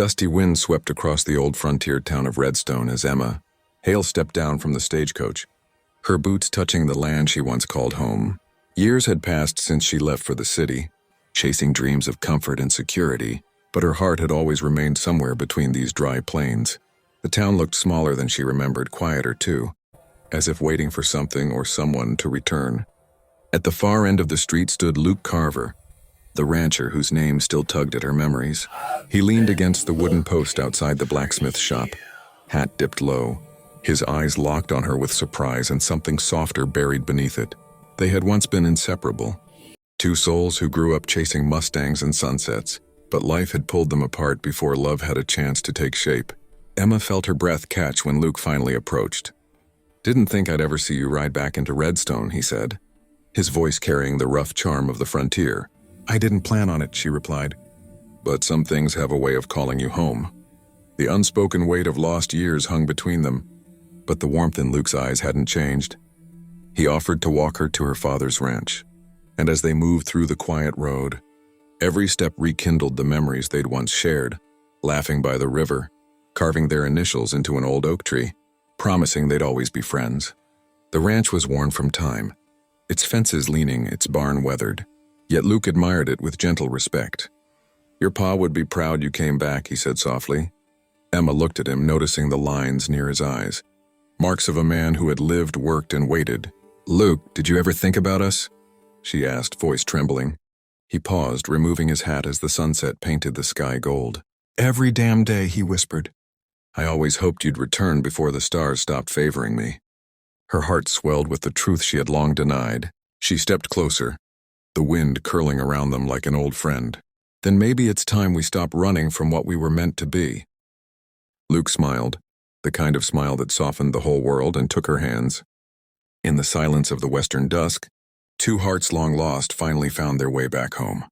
dusty wind swept across the old frontier town of Redstone as Emma, Hale stepped down from the stagecoach, her boots touching the land she once called home. Years had passed since she left for the city, chasing dreams of comfort and security, but her heart had always remained somewhere between these dry plains. The town looked smaller than she remembered, quieter too, as if waiting for something or someone to return. At the far end of the street stood Luke Carver, the rancher whose name still tugged at her memories. He leaned against the wooden post outside the blacksmith shop, hat dipped low, his eyes locked on her with surprise and something softer buried beneath it. They had once been inseparable, two souls who grew up chasing Mustangs and sunsets, but life had pulled them apart before love had a chance to take shape. Emma felt her breath catch when Luke finally approached. "Didn't think I'd ever see you ride back into Redstone," he said, his voice carrying the rough charm of the frontier. "I didn't plan on it," she replied. "But some things have a way of calling you home." The unspoken weight of lost years hung between them, but the warmth in Luke's eyes hadn't changed. He offered to walk her to her father's ranch, and as they moved through the quiet road, every step rekindled the memories they'd once shared, laughing by the river, carving their initials into an old oak tree, promising they'd always be friends. The ranch was worn from time, its fences leaning, its barn weathered, yet Luke admired it with gentle respect. "Your pa would be proud you came back," he said softly. Emma looked at him, noticing the lines near his eyes, marks of a man who had lived, worked, and waited. "Luke, did you ever think about us?" she asked, voice trembling. He paused, removing his hat as the sunset painted the sky gold. "Every damn day," he whispered. "I always hoped you'd return before the stars stopped favoring me." Her heart swelled with the truth she had long denied. She stepped closer, the wind curling around them like an old friend. "Then maybe it's time we stop running from what we were meant to be." Luke smiled, the kind of smile that softened the whole world, and took her hands. In the silence of the western dusk, two hearts long lost finally found their way back home.